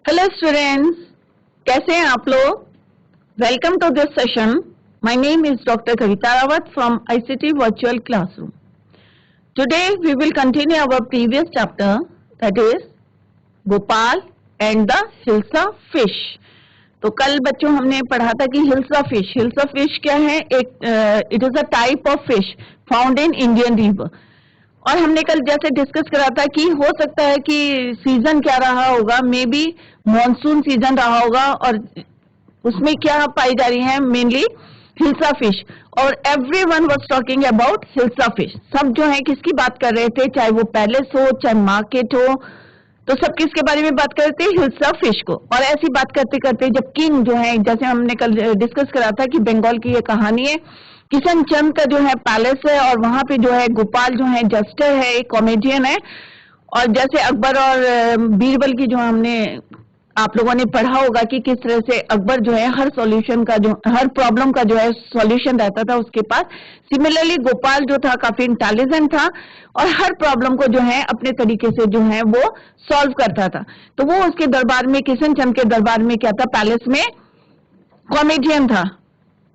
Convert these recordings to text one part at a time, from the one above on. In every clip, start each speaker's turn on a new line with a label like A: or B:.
A: Hello students, कैसे हैं आप लोग? Welcome to this session. My name is doctor Kavita Rawat from ICT virtual classroom. Today we will continue our previous chapter, that is Gopal and the hilsa fish. तो कल बच्चों हमने पढ़ा था कि हिल्सा फिश. हिल्सा फिश क्या है? एक it is a type of fish found in Indian river. और हमने कल जैसे डिस्कस करा था कि हो सकता है कि सीजन क्या रहा होगा, मे बी मॉनसून सीजन रहा होगा, और उसमें क्या पाई जा रही है? Mainly hilsa fish. और everyone was talking about hilsa fish. सब जो है किसकी बात कर रहे थे, चाहे वो पैलेस हो चाहे मार्केट हो, तो सब किसके बारे में बात करते हैं? हिल्सा फिश को. और ऐसी बात करते करते जब किंग जो है, जैसे हमने कल डिस्कस करा था कि बंगाल की ये कहानी है, किशन चंद का जो है पैलेस है, और वहां पे जो है गोपाल जो है जस्टर है, एक कॉमेडियन है. और जैसे अकबर और बीरबल की जो हमने आप लोगों ने पढ़ा होगा कि किस तरह से अकबर जो है हर प्रॉब्लम का जो है सॉल्यूशन रहता था उसके पास. सिमिलरली गोपाल जो था काफी इंटेलिजेंट था और हर प्रॉब्लम को जो है अपने तरीके से जो है वो सॉल्व करता था. तो वो उसके दरबार में, किशन चंद के दरबार में क्या था? पैलेस में कॉमेडियन था.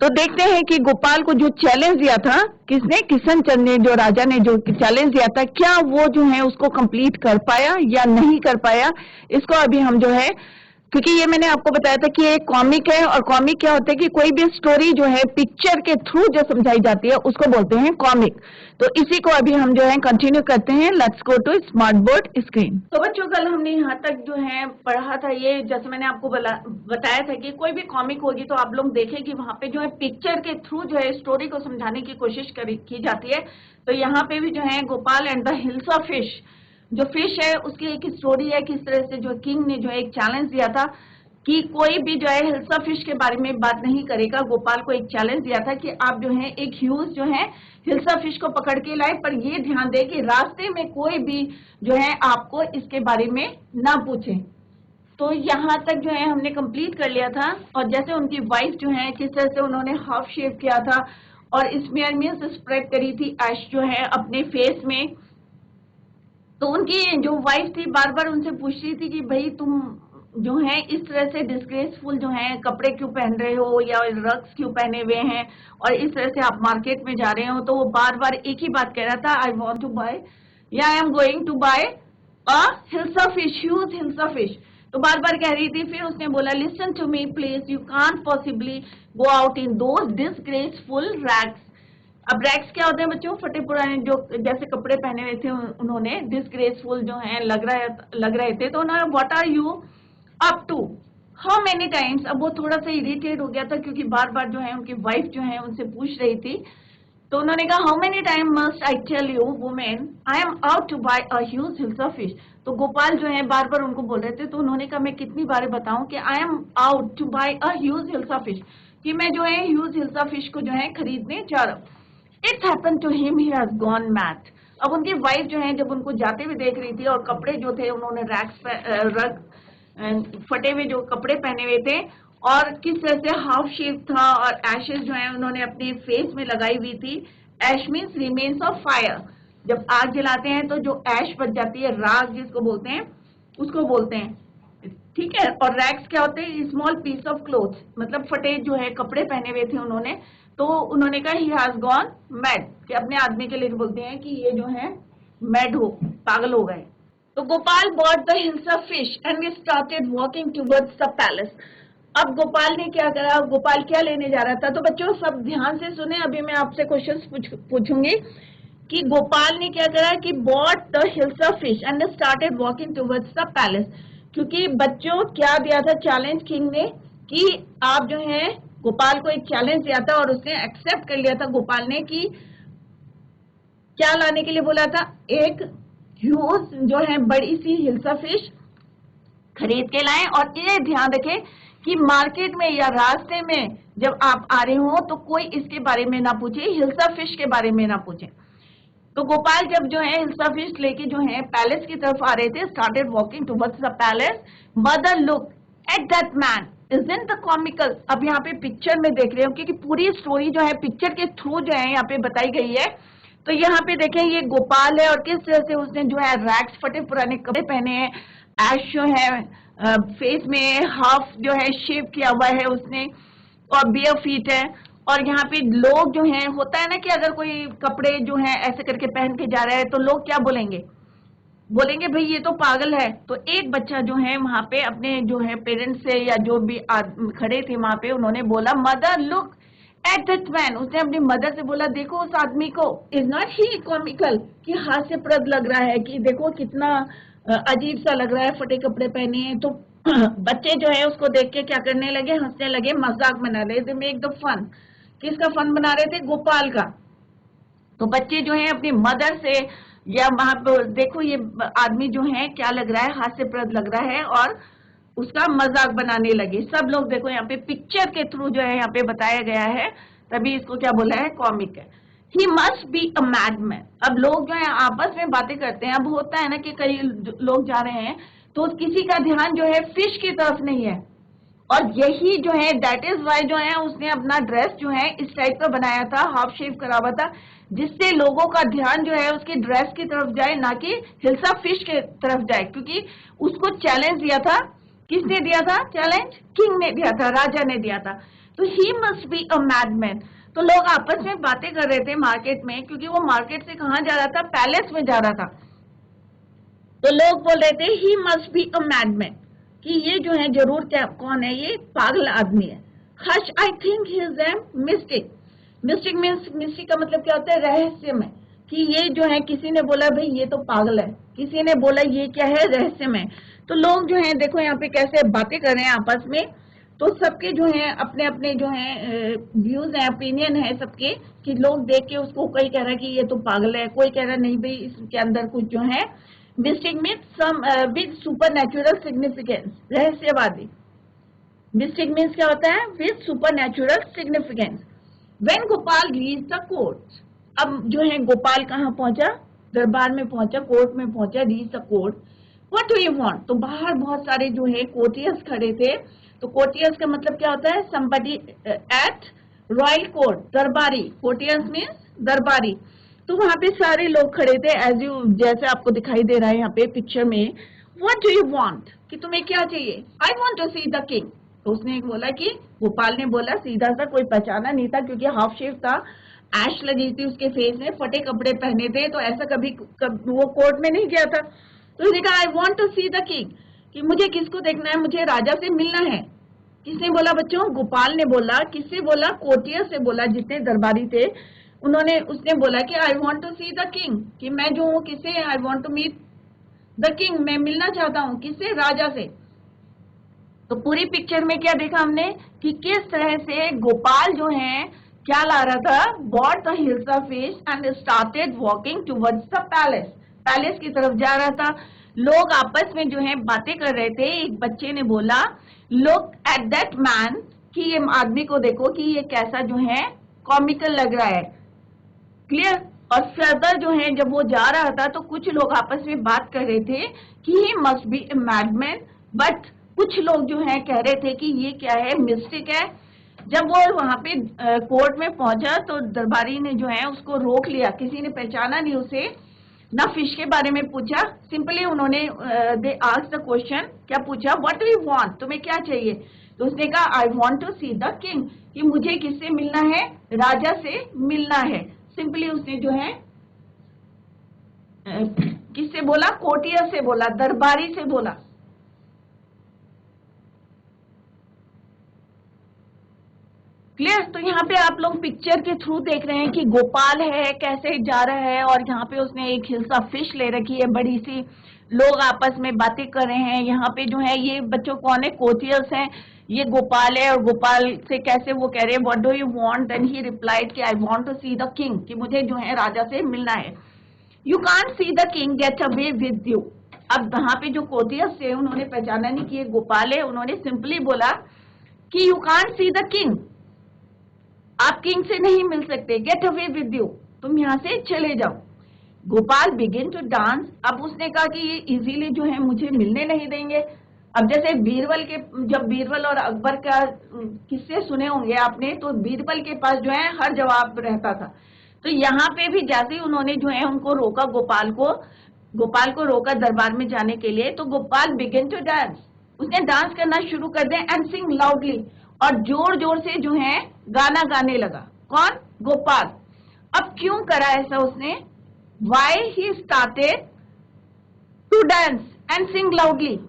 A: तो देखते हैं कि गोपाल को जो चैलेंज दिया था किसने? किशन चंद ने, जो राजा ने जो चैलेंज दिया था, क्या वो जो है उसको कंप्लीट कर पाया या नहीं कर पाया? इसको अभी हम जो है, क्योंकि ये मैंने आपको बताया था कि एक कॉमिक है, और कॉमिक क्या होता है कि कोई भी स्टोरी जो है पिक्चर के थ्रू जो समझाई जाती है उसको बोलते हैं कॉमिक. तो इसी को अभी हम जो है कंटिन्यू करते हैं. Let's go to smart board screen. तो बच्चों कल हमने यहाँ तक जो है पढ़ा था, ये जैसे मैंने आपको बताया था कि कोई भी कॉमिक होगी तो आप लोग देखें कि वहां पे जो है पिक्चर के थ्रू जो है स्टोरी को समझाने की कोशिश की जाती है. तो यहाँ पे भी जो है Gopal and the hilsa fish, जो फिश है उसकी एक स्टोरी है, किस तरह से जो किंग ने जो एक चैलेंज दिया था कि कोई भी जो है हिल्सा फिश के बारे में बात नहीं करेगा. गोपाल को एक चैलेंज दिया था कि आप जो है एक ह्यूज जो है हिल्सा फिश को पकड़ के लाए, पर ये ध्यान दे कि रास्ते में कोई भी जो है आपको इसके बारे में ना पूछे. तो यहाँ तक जो है हमने कंप्लीट कर लिया था. और जैसे उनकी वाइफ जो है किस तरह से उन्होंने हाफ शेव किया था और स्मीयर मिल्क स्प्रेड करी थी ऐश जो है अपने फेस में. तो उनकी जो वाइफ थी बार बार उनसे पूछ रही थी कि भाई तुम जो है इस तरह से डिस्ग्रेसफुल जो है कपड़े क्यों पहन रहे हो, या रग्स क्यों पहने हुए हैं, और इस तरह से आप मार्केट में जा रहे हो. तो वो बार बार एक ही बात कह रहा था, आई वॉन्ट टू बाय, या I am going to buy a hilsa fish, huge hilsa fish. तो बार बार कह रही थी. फिर उसने बोला, listen to me please, you can't possibly go out in those disgraceful rags. अब रैग्स क्या होते हैं बच्चों? फटे पुराने जो जैसे कपड़े पहने हुए थे उन्होंने, डिसग्रेसफुल जो है लग रहे थे. तो उन्होंने, what are you up to, how many times. अब वो थोड़ा सा इरिटेट हो गया था क्योंकि बार बार जो है उनकी वाइफ जो है उनसे पूछ रही थी. तो उन्होंने कहा, how many time must I tell you women I am out to buy a huge hilsa fish. तो गोपाल जो है बार बार उनको बोल रहे थे. तो उन्होंने कहा, मैं कितनी बार बताऊं कि I am out to buy a huge hilsa fish, कि मैं जो है ह्यूज हिल्सा फिश को जो है खरीदने जा रहा हूँ. It's happen to him, he has gone mad. अब उनकी वाइफ जो है जब उनको जाते हुए देख रही थी और कपड़े जो थे उन्होंने फटे हुए जो कपड़े पहने हुए थे, और किस तरह से हाफ शेव था, और एशेस जो है उन्होंने अपने फेस में लगाई हुई थी. एश मीन्स रिमेन्स ऑफ फायर. जब आग जलाते हैं तो जो एश बच जाती है, राख जिसको बोलते हैं, उसको बोलते हैं. ठीक है. और रैक्स क्या होते हैं? स्मॉल पीस ऑफ क्लोथ, मतलब फटे जो है कपड़े पहने हुए थे उन्होंने. तो उन्होंने कहा, ही हैज गॉन मैड, कि अपने आदमी के लिए बोलते हैं कि ये जो है मैड हो, पागल हो गए. तो Gopal bought the hilsa fish and started walking towards the palace. अब गोपाल ने क्या करा? गोपाल क्या लेने जा रहा था? तो बच्चों सब ध्यान से सुने, अभी मैं आपसे क्वेश्चंस पूछूंगी कि गोपाल ने क्या करा कि bought the hilsa fish and started walking towards the palace. क्योंकि बच्चों क्या दिया था चैलेंज किंग ने, कि आप जो है, गोपाल को एक चैलेंज दिया था और उसने एक्सेप्ट कर लिया था गोपाल ने, कि क्या लाने के लिए बोला था? एक ह्यूज जो है बड़ी सी हिल्सा फिश खरीद के लाएं. और ये ध्यान रखें कि मार्केट में या रास्ते में जब आप आ रहे हो तो कोई इसके बारे में ना पूछे, हिल्सा फिश के बारे में ना पूछे. तो गोपाल जब जो है हिल्सा फिश लेके जो है पैलेस की तरफ आ रहे थे, started walking towards the palace. Mother look at that man, isn't the comical. अब यहाँ पे पिक्चर में देख रहे हो क्योंकि पूरी स्टोरी जो है पिक्चर के थ्रू जो है यहाँ पे बताई गई है. तो यहाँ पे देखें ये गोपाल है और किस तरह से उसने जो है रैक्स फटे पुराने कपड़े पहने हैं, ऐश जो है फेस में हाफ जो है शेव किया हुआ है उसने, और बियर फीट है। और यहाँ पे लोग जो हैं, होता है ना कि अगर कोई कपड़े जो हैं ऐसे करके पहन के जा रहा है तो लोग क्या बोलेंगे, बोलेंगे भाई ये तो पागल है। तो एक बच्चा जो है वहां पे अपने जो है पेरेंट्स से या जो भी खड़े थे वहां पे, उन्होंने बोला mother look at that man, उसने अपनी मदर से बोला देखो उस आदमी को, इज नॉट ही कॉमिकल, कि हास्यप्रद लग रहा है, कि देखो कितना अजीब सा लग रहा है, फटे कपड़े पहने हैं। तो बच्चे जो है उसको देख के क्या करने लगे, हंसने लगे, मजाक बना रहे थे, मेक द फन। किसका फन बना रहे थे, गोपाल का। तो बच्चे जो है अपनी मदर से या वहां पर देखो ये आदमी जो है क्या लग रहा है, हास्यप्रद लग रहा है, और उसका मजाक बनाने लगे। सब लोग देखो यहाँ पे पिक्चर के थ्रू जो है यहाँ पे बताया गया है, तभी इसको क्या बोला है, कॉमिक है। He must be a madman. अब लोग जो है आपस में बातें करते हैं। अब होता है ना कि कई लोग जा रहे हैं तो किसी का ध्यान जो है फिश की तरफ नहीं है, और यही जो है दैट इज वाई जो है उसने अपना ड्रेस जो है इस टाइप का बनाया था, हाफ शेव करा हुआ था, जिससे लोगों का ध्यान जो है उसकी ड्रेस की तरफ जाए, ना कि हिल्सा फिश के तरफ जाए। क्योंकि उसको चैलेंज दिया था, किसने दिया था चैलेंज, किंग ने दिया था, राजा ने दिया था। तो he must be a madman. तो लोग आपस में बातें कर रहे थे मार्केट में, क्योंकि वो मार्केट से कहाँ जा रहा था, पैलेस में जा रहा था। तो लोग बोल रहे थे he must be a madman, कि ये जो है जरूर क्या, कौन है, ये पागल आदमी है। Hush I think he is a mystic. Mistake means, mistake का मतलब क्या होता है, रहस्यमय। कि ये जो है किसी ने बोला भाई ये तो पागल है, किसी ने बोला ये क्या है, रहस्यमय। तो लोग जो है देखो यहाँ पे कैसे बातें कर रहे हैं आपस में। तो सबके जो है अपने अपने जो है व्यूज है, ओपिनियन है सबके, कि लोग देख के उसको, कोई कह रहा है कि ये तो पागल है, कोई कह रहा है नहीं भाई इसके अंदर कुछ जो है mystic means some with supernatural significance, रहस्यवादी। मिस्टिक मीन्स क्या होता है, with supernatural significance. When Gopal reach the court, अब जो है गोपाल कहाँ पहुंचा, दरबार में पहुंचा, कोर्ट में पहुंचा, reach the court. What do you want, तो बाहर बहुत सारे जो है कोर्टियर्स खड़े थे। तो कोर्टियर्स का मतलब क्या होता है, somebody एट रॉयल कोर्ट, दरबारी। कोर्टियर्स मीन्स दरबारी। तो वहां पे सारे लोग खड़े थे, एज यू, जैसे आपको दिखाई दे रहा है यहाँ पे पिक्चर में। व्हाट डू यू वांट, कि तुम्हें क्या चाहिए, I want to see the king. तो उसने बोला कि, गोपाल ने बोला सीधा सा, कोई पहचाना नहीं था क्योंकि हाफ शेव था, ऐश लगी थी उसके फेस में, फटे कपड़े पहने थे, तो ऐसा कभी वो कोर्ट में नहीं गया था। तो उसने कहा I want to see the king, कि मुझे किसको देखना है, मुझे राजा से मिलना है। किसने बोला बच्चों, गोपाल ने बोला। किससे बोला, कोर्टियर से बोला, जितने दरबारी थे उन्होंने, उसने बोला कि I want to see the king, कि मैं जो हूँ किससे, I want to meet the king, मैं मिलना चाहता हूँ, किससे, राजा से। तो पूरी पिक्चर में क्या देखा हमने, कि किस तरह से गोपाल जो है क्या ला रहा था, bought the hilsa fish and started walking towards the palace, palace की तरफ जा रहा था। लोग आपस में जो है बातें कर रहे थे। एक बच्चे ने बोला लुक एट दैट मैन, कि ये आदमी को देखो कि ये कैसा जो है कॉमिकल लग रहा है, क्लियर। और फर्दर जो है जब वो जा रहा था तो कुछ लोग आपस में बात कर रहे थे कि he must be a madman, but कुछ लोग जो है कह रहे थे कि ये क्या है, मिस्टिक है। जब वो वहां पे कोर्ट में पहुंचा तो दरबारी ने जो है उसको रोक लिया, किसी ने पहचाना नहीं उसे, ना फिश के बारे में पूछा, सिंपली उन्होंने दे आस्क्ड द क्वेश्चन, क्या पूछा, व्हाट डू यू वांट, तुम्हें क्या चाहिए। तो उसने कहा I want to see the king, कि मुझे किससे मिलना है, राजा से मिलना है। सिंपली उसने जो है किससे बोला, कोर्टियर से बोला, दरबारी से बोला। क्लियर। तो यहाँ पे आप लोग पिक्चर के थ्रू देख रहे हैं कि गोपाल है कैसे जा रहा है, और यहाँ पे उसने एक हिल्सा फिश ले रखी है बड़ी सी, लोग आपस में बातें कर रहे हैं। यहाँ पे जो है ये बच्चों कौन है, कोर्टियर्स हैं, ये गोपाल है, और गोपाल से कैसे वो कह रहे हैं what do you want, then he replied कि I want to see the king, कि मुझे जो है राजा से मिलना है। You can't see the king, get away with you. अब वहां पे जो कोर्टियर्स थे उन्होंने पहचाना नहीं कि ये गोपाल है, उन्होंने सिंपली बोला कि you can't see the king, आप किंग से नहीं मिल सकते, गेट अवे विद यू, तुम यहाँ से चले जाओ। Gopal begin to dance. अब उसने कहा कि ये इजीली जो है मुझे मिलने नहीं देंगे। अब जैसे बीरबल के, जब बीरबल और अकबर का किस्से सुने होंगे आपने, तो बीरबल के पास जो है हर जवाब रहता था। तो यहाँ पे भी जैसे ही उन्होंने जो है उनको रोका, गोपाल को रोका दरबार में जाने के लिए, तो गोपाल बिगिन टू डांस, उसने डांस करना शुरू कर दिया एंड सिंग लाउडली, और जोर जोर से जो है गाना गाने लगा। कौन? गोपाल। अब क्यों करा ऐसा उसने? Why he started to dance and sing loudly.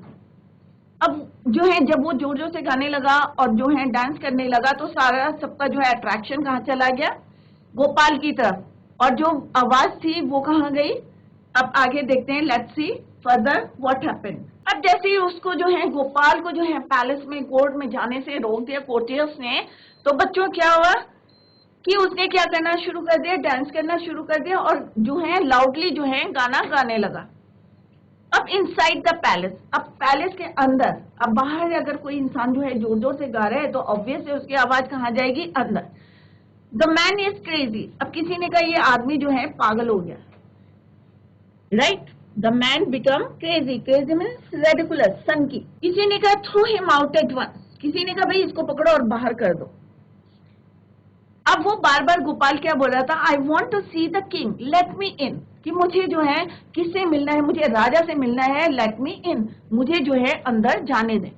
A: अब जो है जब वो जोर जोर से गाने लगा और जो है डांस करने लगा, तो सारा सबका जो है अट्रैक्शन कहाँ चला गया? गोपाल की तरफ, और जो आवाज थी वो कहाँ गई? अब आगे देखते हैं, let's see further what happened. अब जैसे ही उसको जो है गोपाल को जो है पैलेस में, कोर्ट में जाने से रोक दिया कोर्टियर्स ने, तो बच्चों क्या हुआ कि उसने क्या करना शुरू कर दिया? डांस करना शुरू कर दिया, और जो है लाउडली जो है गाना गाने लगा। अब इनसाइड द पैलेस, अब पैलेस के अंदर, अब बाहर अगर कोई इंसान जो है जोर जोर से गा रहा है तो ऑब्वियस है उसकी आवाज कहाँ जाएगी? अंदर। द मैन इज क्रेजी, अब किसी ने कहा ये आदमी जो है पागल हो गया, right? The man become crazy, crazy means ridiculous, सन की। किसी ने कहा throw him out at once, किसी ने कहा भाई इसको पकड़ो और बाहर कर दो। अब वो बार बार गोपाल क्या बोल रहा था? I want to see the king, let me in, कि मुझे जो है किससे मिलना है? मुझे राजा से मिलना है, लेट मी इन, मुझे जो है अंदर जाने दे।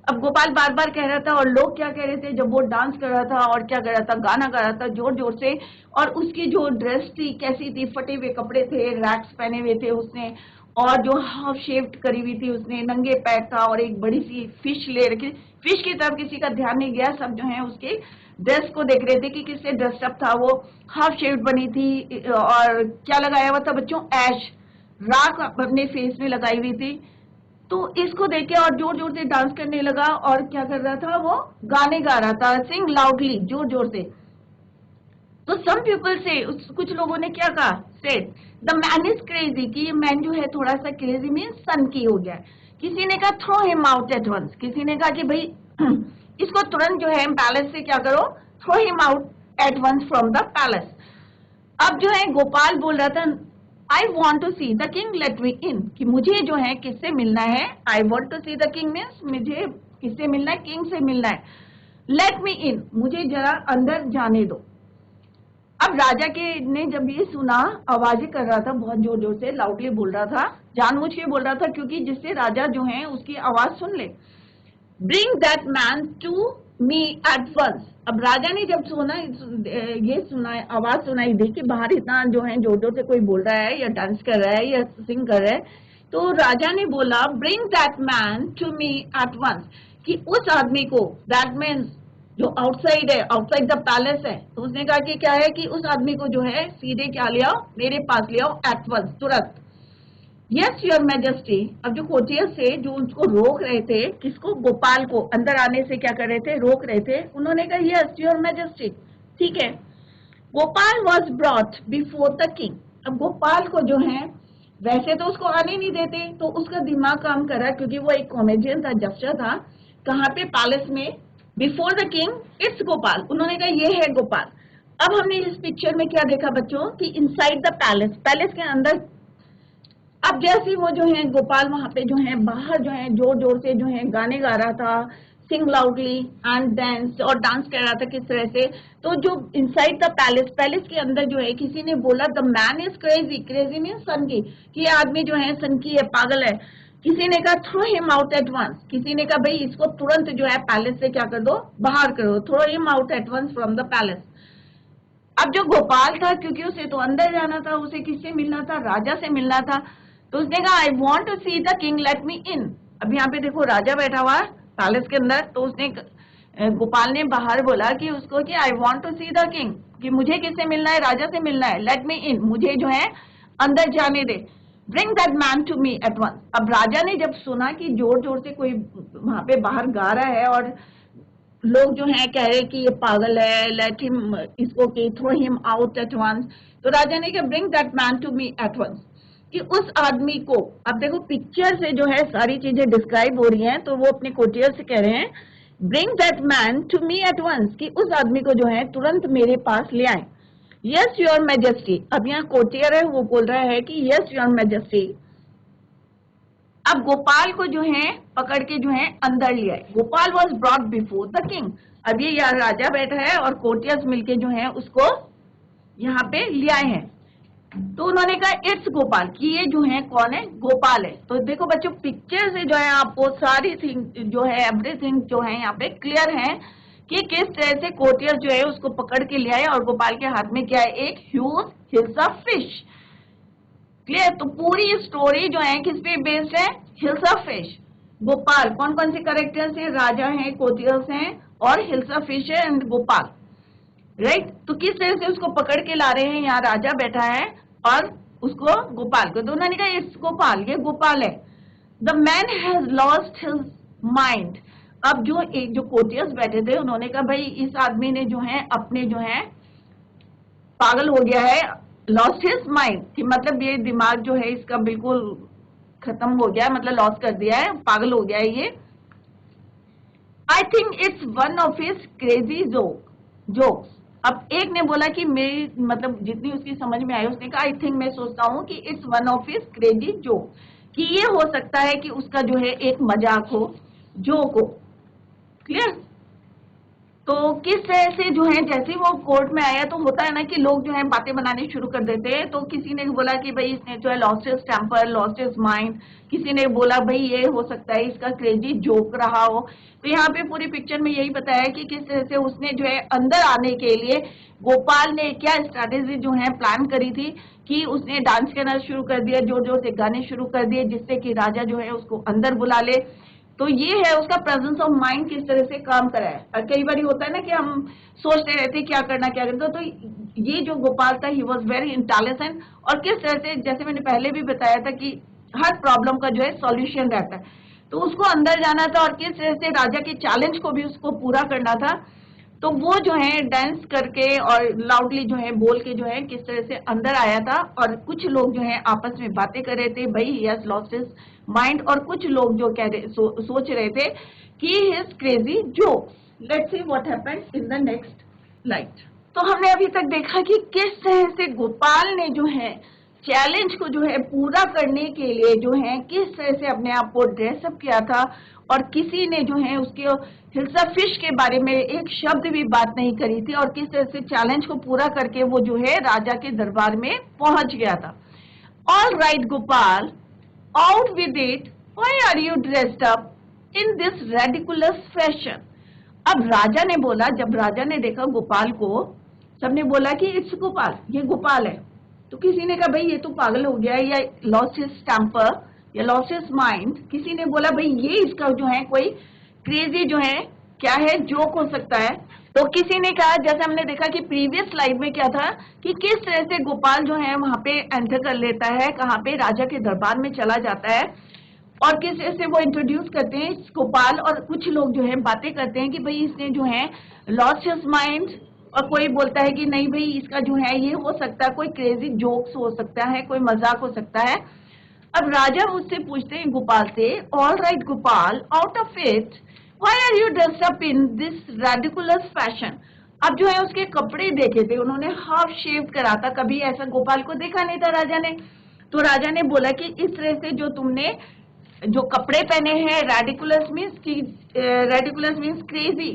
A: अब गोपाल बार बार कह रहा था, और लोग क्या कह रहे थे जब वो डांस कर रहा था और क्या कर रहा था? गाना गा रहा था जोर जोर से, और उसकी जो ड्रेस थी कैसी थी? फटे हुए कपड़े थे, रैक्स पहने हुए थे उसने, और जो हाफ शेव्ड करी हुई थी उसने, नंगे पैर था, और एक बड़ी सी फिश ले रखी। फिश की तरफ किसी का ध्यान नहीं गया, सब जो है उसके ड्रेस को देख रहे थे कि किससे ड्रेसअप था। वो हाफ शेव्ड बनी थी, और क्या लगाया हुआ था बच्चों? ऐश, राख अपने फेस में लगाई हुई थी। तो इसको देख के और जोर जोर से डांस करने लगा, और क्या कर रहा था? वो गाने गा रहा था, सिंग लाउडली, जोर जोर से। तो सम पीपल से, कुछ लोगों ने क्या कहा? Said the man is crazy, कि ये मैन जो है थोड़ा सा क्रेजी मीन्स सन की हो गया। किसी ने कहा throw him out at once, किसी ने कहा कि भाई इसको तुरंत जो है पैलेस से क्या करो? Throw him out at once from the palace. अब जो है गोपाल बोल रहा था I want to see the king, let me in, कि मुझे जो है किससे मिलना है? I want to see the king means मुझे किससे मिलना है? किंग से मिलना है। लेट मी इन, मुझे जरा अंदर जाने दो। अब राजा के ने जब ये सुना, आवाजें कर रहा था बहुत जोर जोर से, लाउडली बोल रहा था, जानबूझ के बोल रहा था क्योंकि जिससे राजा जो है उसकी आवाज सुन ले। Bring that man to me at once. अब राजा ने जब ये सुना, आवाज सुनाई दी कि बाहर इतना जो है जोर जोर से कोई बोल रहा है या डांस कर रहा है या सिंग कर रहा है, तो राजा ने बोला bring that man to me at once, कि उस आदमी को, दैट मीन्स जो आउटसाइड है, आउटसाइड द पैलेस है, तो उसने कहा कि क्या है कि उस आदमी को जो है सीधे क्या ले आओ? मेरे पास ले आओ, एट वंस, तुरंत। Yes your majesty. अब जो कोर्टियर्स थे जो उसको रोक रहे थे, किसको? गोपाल को अंदर आने से क्या कर रहे थे? रोक रहे थे। उन्होंने कहा यस योर मैजेस्टी, ठीक है। Gopal was brought before the king. अब गोपाल को जो है, वैसे तो उसको आने नहीं देते, तो उसका दिमाग काम कर रहा है क्योंकि वो एक कॉमेडियन था, जस्टर था। कहाँ पे? पैलेस में। Before the king it's Gopal, उन्होंने कहा ये है गोपाल। अब हमने इस पिक्चर में क्या देखा बच्चों कि इनसाइड द पैलेस, पैलेस के अंदर, अब जैसे वो जो है गोपाल वहां पे जो है बाहर जो है जोर जोर से जो है गाने गा रहा था, सिंग लाउडली एंड डांस, और डांस कर रहा था किस तरह से, तो जो इनसाइड द पैलेस, पैलेस के अंदर जो है किसी ने बोला the man is crazy, crazy means सन की, कि ये आदमी जो है सन की है, पागल है। किसी ने कहा throw him out at once, किसी ने कहा भाई इसको तुरंत जो है पैलेस से क्या कर दो? बाहर करो, throw him out at once from the palace. अब जो गोपाल था, क्योंकि उसे तो अंदर जाना था, उसे किससे मिलना था? राजा से मिलना था, तो उसने कहा I want to see the king, let me in. अब यहाँ पे देखो राजा बैठा हुआ पैलेस के अंदर, तो उसने गोपाल ने बाहर बोला कि उसको कि I want to see the king, कि मुझे किससे मिलना है? राजा से मिलना है, लेट मी इन, मुझे जो है अंदर जाने दे। Bring that man to me at once. अब राजा ने जब सुना कि जोर जोर से कोई वहां पे बाहर गा रहा है और लोग जो है कह रहे कि ये पागल है, लेट हिम, इसको कि throw him out at once, तो राजा ने कहा bring that man to me at once, कि उस आदमी को, अब देखो पिक्चर से जो है सारी चीजें डिस्क्राइब हो रही हैं, तो वो अपने कोटियर से कह रहे हैं bring that man to me at once, कि उस आदमी को जो है तुरंत मेरे पास ले आए। Yes your majesty. अब यहाँ कोटियर है वो बोल रहा है कि यस योर मैजेस्टी। अब गोपाल को जो है पकड़ के जो है अंदर ले आए। Gopal was brought before the king. अब ये यार राजा बैठा है और कोटियर्स मिलके जो है उसको यहाँ पे ले आए हैं। तो उन्होंने कहा इट्स गोपाल, कि ये जो है कौन है, गोपाल है। तो देखो बच्चों, पिक्चर से जो है आपको सारी थिंग जो है, एवरीथिंग जो है यहाँ पे क्लियर है कि किस तरह से कोटियर जो है उसको पकड़ के ले आए और गोपाल के हाथ में क्या है, एक huge hills of fish. Clear? तो पूरी स्टोरी जो है किस पे बेस्ड है, हिल्स ऑफ फिश। गोपाल, कौन कौन से करेक्टर्स हैं, राजा हैं, कोटियर्स हैं और हिल्स ऑफ फिश है एंड गोपाल, राइट? तो किस तरह से उसको पकड़ के ला रहे हैं, यहाँ राजा बैठा है और उसको गोपाल को, तो उन्होंने कहा इट्स गोपाल, ये गोपाल है। The man has lost his mind. अब जो कोटियर्स बैठे थे उन्होंने कहा भाई इस आदमी ने जो है अपने जो है पागल हो गया है, लॉस्ट हिज माइंड, कि मतलब ये दिमाग जो है इसका बिल्कुल खत्म हो गया, मतलब लॉस कर दिया है, पागल हो गया है ये। I think it's one of his crazy jokes. अब एक ने बोला कि मेरी मतलब जितनी उसकी समझ में आई, उसने कहा आई थिंक, मैं सोचता हूँ कि it's one of his crazy joke, कि ये हो सकता है कि उसका जो है एक मजाक हो, जोक हो। क्लियर? तो किस तरह से जो है, जैसे वो कोर्ट में आया तो होता है ना कि लोग जो है बातें बनाने शुरू कर देते हैं। तो किसी ने बोला कि भाई इसने जो है lost his temper, lost his mind. किसी ने बोला भाई ये हो सकता है इसका क्रेजी जोक रहा हो। तो यहाँ पे पूरी पिक्चर में यही बताया कि किस तरह से उसने जो है अंदर आने के लिए गोपाल ने क्या स्ट्रैटेजी जो है प्लान करी थी, कि उसने डांस करना शुरू कर दिया, जोर जोर से गाने शुरू कर दिए, जिससे कि राजा जो है उसको अंदर बुला ले। तो ये है उसका प्रेजेंस ऑफ माइंड किस तरह से काम करा है। और कई बार होता है ना कि हम सोचते रहते क्या करना क्या करना, तो ये जो गोपाल था ही वॉज वेरी इंटेलिजेंट। और किस तरह से, जैसे मैंने पहले भी बताया था कि हर प्रॉब्लम का जो है सॉल्यूशन रहता है, तो उसको अंदर जाना था और किस तरह से राजा के चैलेंज को भी उसको पूरा करना था। तो वो जो है डांस करके और लाउडली जो है बोल के जो है किस तरह से अंदर आया था। और कुछ लोग जो है आपस में बातें कर रहे थे, भाई he has lost his mind, और कुछ लोग जो कह रहे सोच रहे थे कि his crazy jokes. Let's see what happened in the next slide. तो हमने अभी तक देखा कि किस तरह से गोपाल ने जो है चैलेंज को जो है पूरा करने के लिए जो है किस तरह से अपने आप को ड्रेसअप किया था, और किसी ने जो है उसके हिल्सा फिश के बारे में एक शब्द भी बात नहीं करी थी, और किस तरह से चैलेंज को पूरा करके वो जो है राजा के दरबार में पहुंच गया था। All right Gopal, out with it, why are you dressed up in this ridiculous fashion. अब राजा ने बोला, जब राजा ने देखा गोपाल को, सबने बोला कि इट्स गोपाल, ये गोपाल है। तो किसी ने कहा भाई ये तो पागल हो गया है, या लॉस्ट हिज टेम्पर, या लॉस्ट हिज माइंड। किसी ने बोला भाई ये इसका जो है कोई क्रेजी जो है क्या है, जोक हो सकता है। तो किसी ने कहा, जैसे हमने देखा कि प्रीवियस स्लाइड में क्या था, कि किस तरह से गोपाल जो है वहां पे एंटर कर लेता है, कहाँ पे, राजा के दरबार में चला जाता है, और किस तरह से वो इंट्रोड्यूस करते हैं गोपाल। और कुछ लोग जो है बातें करते हैं कि भाई इसने जो है लॉस्ट हिज माइंड, और कोई बोलता है कि नहीं भाई इसका जो है ये हो सकता है, कोई क्रेजी जोक्स हो सकता है, कोई मजाक हो सकता है। अब राजा मुझसे पूछते हैं गोपाल से, all right Gopal, out of it, why are you dressed up in this ridiculous fashion. अब जो है उसके कपड़े देखे थे, उन्होंने हाफ शेव करा था, कभी ऐसा गोपाल को देखा नहीं था राजा ने। तो राजा ने बोला कि इस तरह से जो तुमने जो कपड़े पहने हैं, रेडिकुलस मीन्स क्रेजी,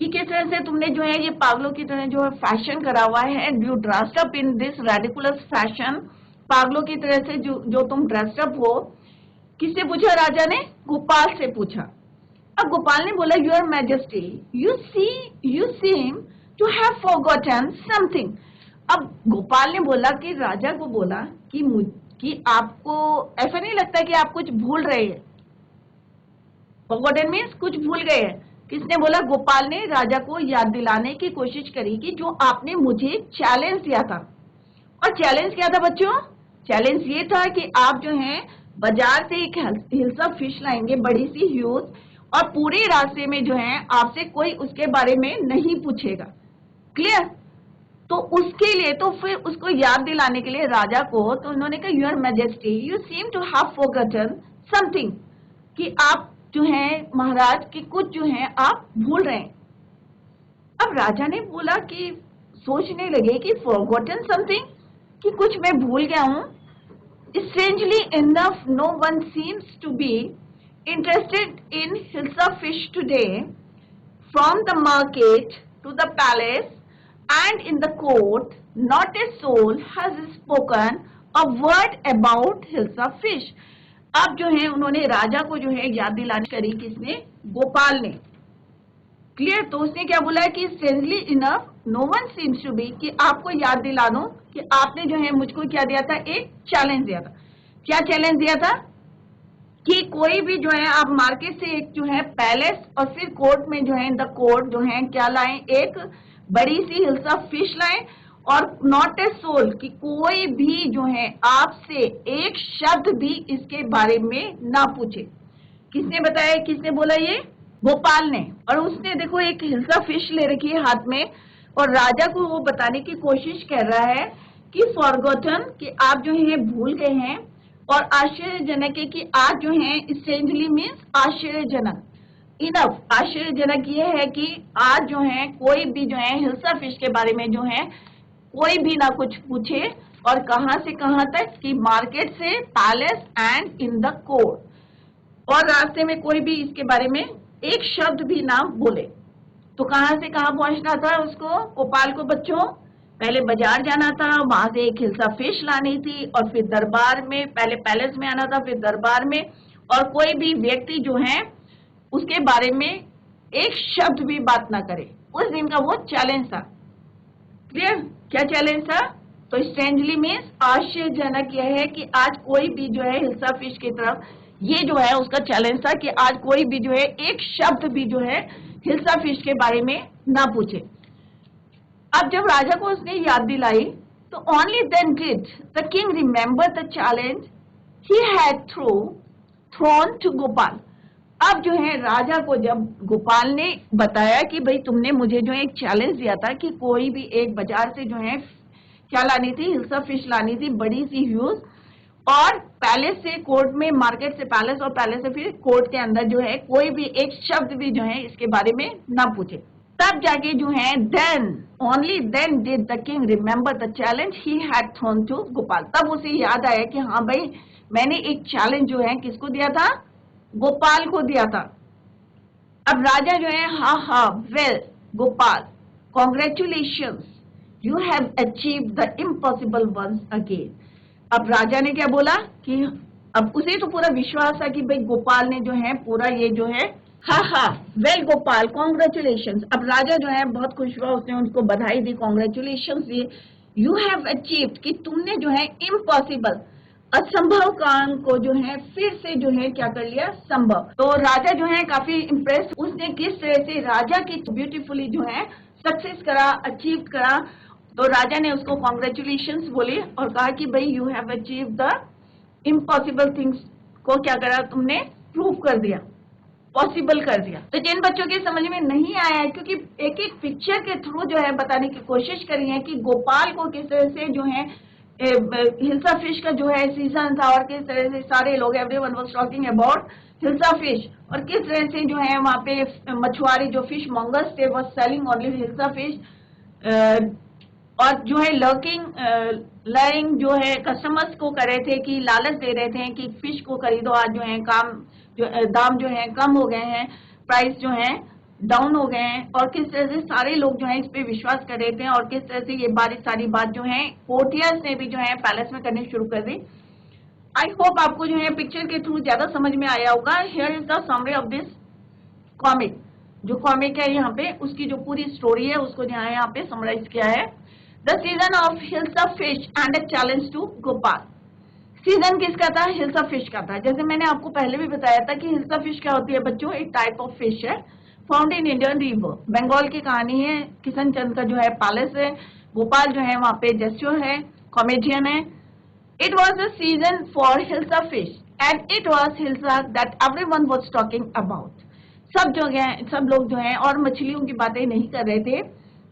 A: कि किस तरह से तुमने जो है ये पागलों की तरह जो है फैशन करा हुआ है, you dressed up in this ridiculous fashion, पागलों की तरह से जो तुम ड्रेस्ड अप हो। किससे पूछा राजा ने? गोपाल से पूछा। अब गोपाल ने बोला, your majesty, you seem to have forgotten something. अब गोपाल ने बोला कि राजा को बोला कि आपको ऐसा नहीं लगता कि आप कुछ भूल रहे हैं? फॉरगॉटन मीन्स कुछ भूल गए हैं। किसने बोला? गोपाल ने राजा को याद दिलाने की कोशिश करी कि जो आपने मुझे चैलेंज दिया था। और चैलेंज क्या था बच्चों? चैलेंज ये था कि आप जो है बाजार से एक हिल्सा फिश लाएंगे, बड़ी सी ह्यूज, और पूरे रास्ते में जो है आपसे कोई उसके बारे में नहीं पूछेगा। क्लियर? तो उसके लिए, तो फिर उसको याद दिलाने के लिए राजा को, तो उन्होंने कहा, your majesty, you seem to have forgotten something, कि आप जो है महाराज की कुछ जो है आप भूल रहे हैं। अब राजा ने बोला कि सोचने लगे कि फॉरगॉटन समथिंग, कि कुछ मैं भूल गया हूं। Strangely enough, no one seems to be interested in hilsa fish today. From the market to the palace, and in the court not a soul has spoken a word about Hilsa fish. अब जो है उन्होंने राजा को जो है याद दिलाने करी, किसने? गोपाल ने। क्लियर? तो उसने क्या बोला है कि strangely enough no one seems to be, कि आपको याद दिला दूं कि आपने जो है मुझको क्या दिया था? एक चैलेंज दिया था। क्या चैलेंज दिया था? कि कोई भी जो है आप मार्केट से एक जो है पैलेस और फिर कोर्ट में जो है इन द कोर्ट जो है क्या लाएं? एक बड़ी सी हिल्सा फिश लाएं और नॉट ए सोल, कि कोई भी जो है आपसे एक शब्द भी इसके बारे में ना पूछे। किसने बताया? किसने बोला? ये गोपाल ने। और उसने देखो एक हिल्सा फिश ले रखी है हाथ में और राजा को वो बताने की कोशिश कर रहा है कि फॉरगॉटन, कि आप जो है भूल गए हैं। और आश्चर्यजनक है कि आज जो है स्ट्रेंजली मीन्स आश्चर्यजनक। इनफ आश्चर्यजनक ये है कि आज जो है कोई भी जो है हिल्सा फिश के बारे में जो है कोई भी ना कुछ पूछे। और कहां से कहां तक? कि मार्केट से palace and in the court, और रास्ते में कोई भी इसके बारे में एक शब्द भी ना बोले। तो कहां से कहां पहुंचना था उसको? गोपाल को बच्चों पहले बाजार जाना था, वहां से एक हिल्सा फिश लानी थी और फिर दरबार में, पहले पैलेस में आना था फिर दरबार में, और कोई भी व्यक्ति जो है उसके बारे में एक शब्द भी बात ना करे। उस दिन का वो चैलेंज था। क्लियर? क्या चैलेंज था? तो स्ट्रेंजली मीन्स आश्चर्यजनक यह है कि आज कोई भी जो है हिल्सा फिश की तरफ, ये जो है उसका चैलेंज था कि आज कोई भी जो है एक शब्द भी जो है हिल्सा फिश के बारे में ना पूछे। अब जब राजा को उसने याद दिलाई तो only then did the king remember the challenge he had thrown to Gopal. अब जो है राजा को जब गोपाल ने बताया कि भाई तुमने मुझे जो एक चैलेंज दिया था कि कोई भी एक बाजार से जो है क्या लानी थी? हिल्सा फिश लानी थी, बड़ी सी ह्यूज, और पैलेस से कोर्ट में, मार्केट से पैलेस और पैलेस से फिर कोर्ट के अंदर जो है कोई भी एक शब्द भी जो है इसके बारे में ना पूछे। तब जाके जो है then only then did the king remember the challenge he had thrown to Gopal. तब उसे याद आया कि हाँ भाई मैंने एक चैलेंज जो है किसको दिया था? गोपाल को दिया था। अब राजा जो है हाँ well Gopal, congratulations, you have achieved the impossible once again. अब राजा ने क्या बोला कि अब उसे तो पूरा विश्वास था कि भाई गोपाल ने जो है पूरा ये जो है हाँ वेल गोपाल कॉन्ग्रेचुलेशंस। अब राजा जो है बहुत खुश हुआ, उसने उनको बधाई दी, कॉन्ग्रेचुलेशंस दिए। यू हैव अचीव्ड, कि तुमने जो है इम्पॉसिबल, असंभव काम को जो है फिर से जो है क्या कर लिया? संभव। तो राजा जो है काफी इम्प्रेस, उसने किस तरह से राजा की ब्यूटीफुली जो है सक्सेस करा, अचीव करा। तो राजा ने उसको कॉन्ग्रेचुलेशंस बोली और कहा कि भाई you have achieve the impossible things, को क्या करा? तुमने प्रूव कर दिया, पॉसिबल कर दिया। तो जिन बच्चों के समझ में नहीं आया है, क्योंकि एक एक पिक्चर के थ्रू जो है बताने की कोशिश करी है कि गोपाल को किस तरह से जो है हिल्सा फिश का जो है सीजन था और किस तरह से सारे लोग, everyone was talking about hilsa fish, और किस तरह से जो है वहाँ पे मछुआरे जो फिश मॉन्गर्स थे वो सेलिंग ओनली हिल्सा फिश, और जो है लर्निंग जो है कस्टमर्स को कर रहे थे कि लालच दे रहे थे कि फिश को खरीदो, आज जो है दाम जो है कम हो गए हैं, प्राइस जो है डाउन हो गए हैं, और किस तरह से सारे लोग जो है इस पे विश्वास कर रहे थे, और किस तरह से ये सारी बात जो है कोर्टियर्स ने भी जो है पैलेस में करनी शुरू कर दी। आई होप आपको जो है पिक्चर के थ्रू ज्यादा समझ में आया होगा। Here is the summary of this comic. जो कॉमिक है यहाँ पे उसकी जो पूरी स्टोरी है उसको यहाँ पे समराइज किया है। The season of hilsa fish and a challenge to Gopal. Season किसका था? हिल्सा फिश का था। जैसे मैंने आपको पहले भी बताया था कि हिल्सा फिश क्या होती है बच्चों? एक टाइप ऑफ फिश है, found in Indian river. Bengal की कहानी है, किशन चंद का जो है पैलेस है, गोपाल जो है वहाँ पे जेस्चर है, कॉमेडियन है। It was a season for hilsa fish and it was hilsa that everyone was talking about. सब लोग जो है और मछलियों की बातें नहीं कर रहे थे,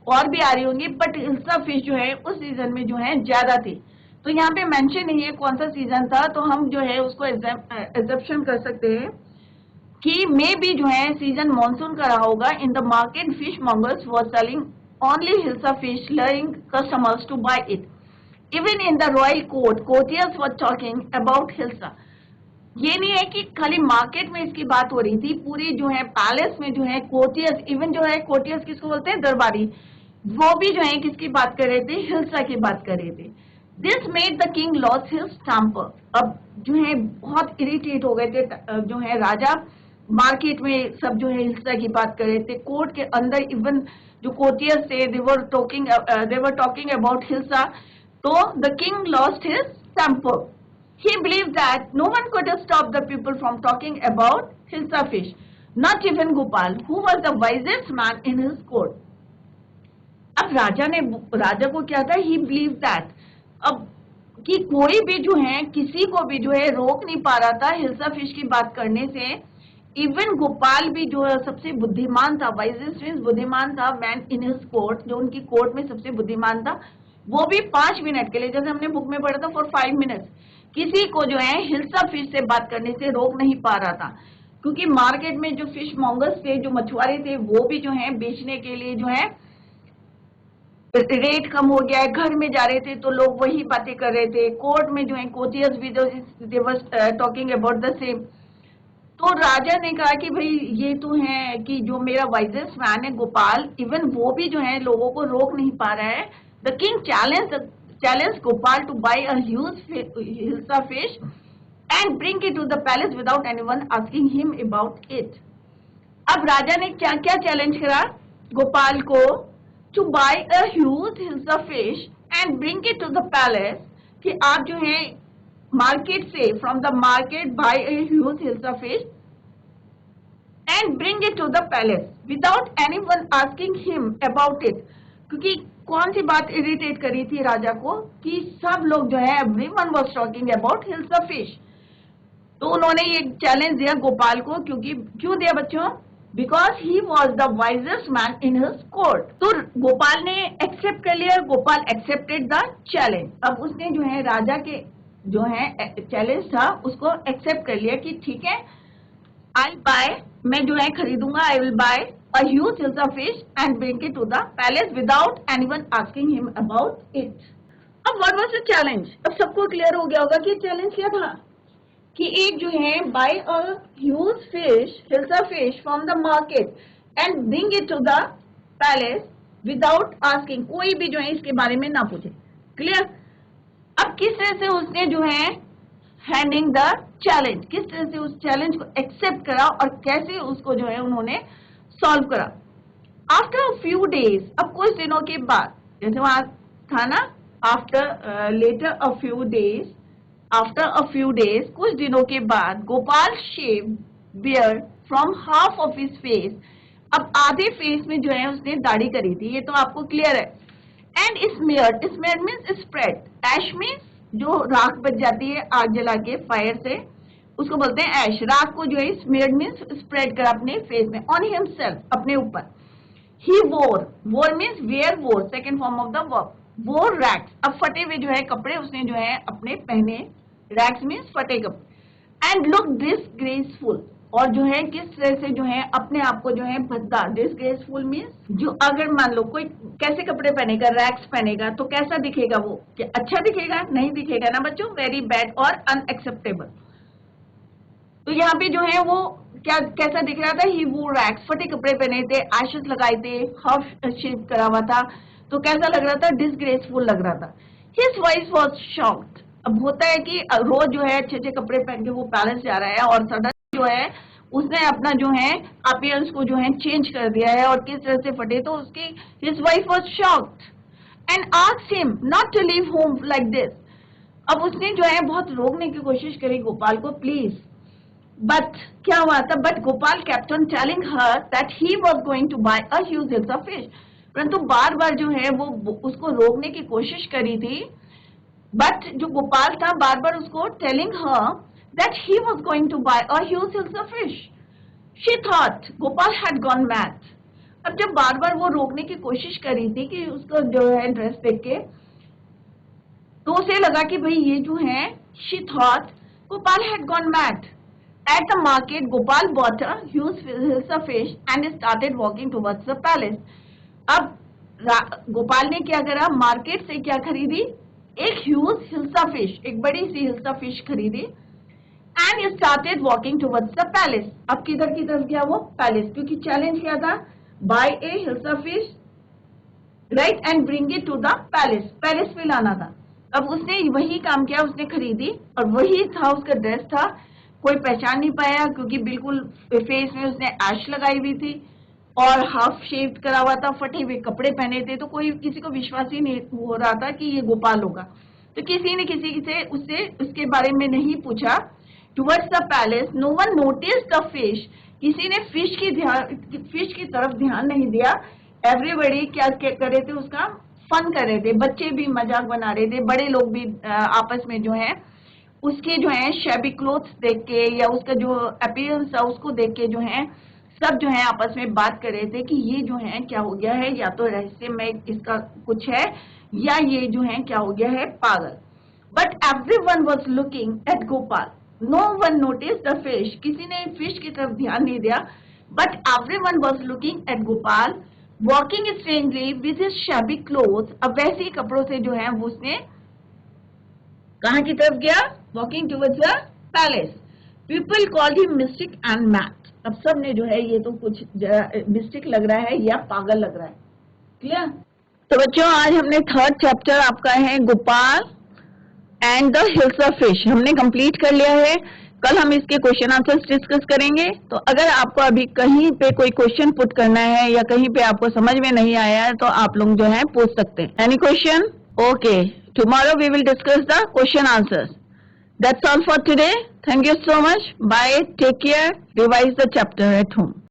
A: और भी आ रही होंगी, बट हिल्सा फिश जो है उस सीजन में जो है ज्यादा थी। तो यहाँ पे मेंशन नहीं है कौन सा सीजन था, तो हम जो है उसको एग्जम्पशन कर सकते हैं कि मे भी जो है सीजन मानसून का रहा होगा। In the market fishmongers were selling only hilsa fish, luring customers to buy it. Even in the royal court courtiers were talking about hilsa. ये नहीं है कि खाली मार्केट में इसकी बात हो रही थी, पूरी जो है पैलेस में जो है कोर्टियर्स, इवन जो है कोर्टियर्स किसको बोलते हैं? दरबारी। वो भी जो है किसकी बात कर रहे थे, हिल्सा की बात कर रहे थे। This made the king lose his temper. अब जो है बहुत इरिटेट हो गए थे जो है राजा। मार्केट में सब जो है हिल्सा की बात कर रहे थे, कोर्ट के अंदर इवन जो कोर्टियर्स थे they were talking about hilsa. तो the king lost his temper. He believed that no one could stop the people from talking about Hilsa fish, not even Gopal, who was the wisest man in his court. अब राजा को क्या था, he believed that, अब कि कोई भी जो है किसी को भी जो है रोक नहीं पा रहा था हिल्सा फिश की बात करने से। इवन गोपाल भी जो है सबसे बुद्धिमान था, वाइजेस्ट मींस बुद्धिमान था, मैन इन हिज कोर्ट, जो उनकी कोर्ट में सबसे बुद्धिमान था, वो भी 5 मिनट के लिए, जैसे हमने बुक में पढ़ा था, फॉर 5 मिनट्स किसी को जो है हिल्सा फिश से बात करने से रोक नहीं पा रहा था। क्योंकि मार्केट में जो फिश मॉन्गर्स थे, जो मछुआरे थे, वो भी जो है बेचने के लिए जो है रेट कम हो गया है, घर में जा रहे थे तो लोग वही बातें कर रहे थे, कोर्ट में जो है कोर्टियर्स भी they were talking about the same. तो राजा ने कहा कि भाई ये तो है कि जो मेरा वाइजेस्ट मैन है गोपाल, इवन वो भी जो है लोगों को रोक नहीं पा रहा है। The king challenged Gopal to buy a huge hilsa fish and bring it to the palace without anyone asking him about it. अब राजा ने क्या क्या चैलेंज करा गोपाल को, to buy a huge hilsa fish and bring it to the palace, कि आप जो है मार्केट से, from the market buy a huge hilsa fish and bring it to the palace without anyone asking him about it. क्योंकि कौन सी बात irritate करी थी राजा को कि सब लोग जो है everyone was talking about hilsa fish. तो उन्होंने ये चैलेंज दिया गोपाल को, क्योंकि क्यों दिया बच्चों, because he was the wisest man in his court. तो गोपाल ने एक्सेप्ट कर लिया, गोपाल एक्सेप्टेड द चैलेंज। अब उसने जो है राजा के जो है चैलेंज था उसको एक्सेप्ट कर लिया कि ठीक है, आई बाय, मैं जो है खरीदूंगा, I will buy a huge hilsa fish and bring it to the palace without anyone asking him about it. अब what was the challenge? अब सबको क्लियर हो गया होगा कि चैलेंज क्या था, कि एक जो है buy a huge fish, hilsa fish from the market and bring it to the palace without asking, कोई भी जो है इसके बारे में ना पूछे। क्लियर? अब किस तरह से उसने जो है हैंडिंग द चैलेंज, किस तरह से उस चैलेंज को एक्सेप्ट करा और कैसे उसको जो है उन्होंने सॉल्व करा। आफ्टर अ फ्यू डेज, अब कुछ दिनों के बाद, जैसे वहां था ना after later a few days, after a few days, कुछ दिनों के बाद, Gopal shave beard from half of his face. अब आधे फेस में जो है उसने दाढ़ी करी थी, ये तो आपको क्लियर है। And smeared, smeared means spread, ash means जो राख बच जाती है आग जला के फायर से, उसको बोलते हैं ऐश। राख को जो है स्मेयर्ड मीन्स स्प्रेड कर अपने फेस में, ऑन हिमसेल्फ, अपने ऊपर। ही वोर मीन्स वेयर वोर, second form of the verb, वोर रैक्स। अब फटे हुए जो है कपड़े उसने जो है अपने पहने, रैक्स मीन्स फटे कपड़े। एंड लुक डिसग्रेसफुल, और जो है किस तरह से जो है अपने आप को जो है भद्दा, डिसग्रेसफुल मीन्स जो, अगर मान लो कोई कैसे कपड़े पहनेगा, रैक्स पहनेगा तो कैसा दिखेगा वो, क्या अच्छा दिखेगा? नहीं दिखेगा ना बच्चों, वेरी बैड और अनएक्सेप्टेबल। तो यहाँ पे जो है वो क्या कैसा दिख रहा था, ही वो रैक्स, फटे कपड़े पहने थे, एशेस लगाए थे, हाफ शेव करा हुआ था, तो कैसा लग रहा था, डिसग्रेसफुल लग रहा था। His voice was shocked. अब होता है कि रोज जो है अच्छे अच्छे कपड़े पहन के वो पैलेस जा रहा है और सडन जो है उसने अपना जो है अपीयरेंस को जो है चेंज कर दिया है और किस तरह से फटे, तो उसकी his wife was shocked and asked him not to leave home like this. अब उसने जो है बहुत रोकने की कोशिश करी गोपाल को, प्लीज, बट क्या हुआ था, but Gopal kept on telling her that he was going to buy a huge hilsa fish। परंतु बार बार जो है वो उसको रोकने की कोशिश करी थी, बट जो गोपाल था बार बार उसको telling her that he was going to buy a huge hilsa fish। She thought Gopal had gone mad। अब जब बार बार वो रोकने की कोशिश करी थी कि उसको जो है ड्रेस देख के, तो उसे लगा कि भाई ये जो है, she thought Gopal had gone mad। At the market, Gopal bought a huge hilsa fish and started walking towards the palace। अब गोपाल ने क्या करा, मार्केट से क्या खरीदी, एक ह्यूज हिल्सा फिश, एक बड़ी सी हिल्सा फिश खरीदी, and started walking towards the palace. अब किधर की तरफ गया वो, पैलेस, क्योंकि चैलेंज क्या था, buy a hilsa fish right, and bring it to the palace, palace में लाना था। अब उसने वही काम किया, उसने खरीदी और वही था उसका ड्रेस था, कोई पहचान नहीं पाया क्योंकि बिल्कुल फेस में उसने ऐश लगाई हुई थी और हाफ शेव करा हुआ था, फटे हुए कपड़े पहने थे, तो कोई किसी को विश्वास ही नहीं हो रहा था कि ये गोपाल होगा। तो किसी ने किसी से उससे उसके बारे में नहीं पूछा। Towards the palace no one notice the fish, किसी ने फिश की तरफ ध्यान नहीं दिया। एवरीबडी क्या कर रहे थे, उसका फन कर रहे थे, बच्चे भी मजाक बना रहे थे, बड़े लोग भी आपस में जो है उसके जो है शेबी क्लोथ्स देख के या उसका जो अपीयरेंस था उसको देख के जो है सब जो है आपस में बात कर रहे थे कि ये जो है क्या हो गया है, या तो रहस्यमय इसका कुछ है या ये जो है क्या हो गया है, पागल। But everyone was looking at Gopal, no one notice the fish, किसी ने फिश की तरफ ध्यान नहीं दिया। But everyone was looking at Gopal walking strangely with his shabby clothes, अब वैसे ही कपड़ों से जो है वो उसने कहाँ की तरफ गया, walking towards the palace. People called him mystic and mad, अब सब ने जो है ये तो कुछ मिस्टिक लग रहा है या पागल लग रहा है। क्लियर? तो बच्चों आज हमने थर्ड चैप्टर आपका है Gopal and the hills of fish हमने कंप्लीट कर लिया है। कल हम इसके क्वेश्चन आंसर्स डिस्कस करेंगे। तो अगर आपको अभी कहीं पे कोई क्वेश्चन पुट करना है या कहीं पे आपको समझ में नहीं आया है तो आप लोग जो है पूछ सकते हैं। Any question? Okay, tomorrow we will discuss the question answers. That's all for today. Thank you so much. Bye. Take care. Revise the chapter at home.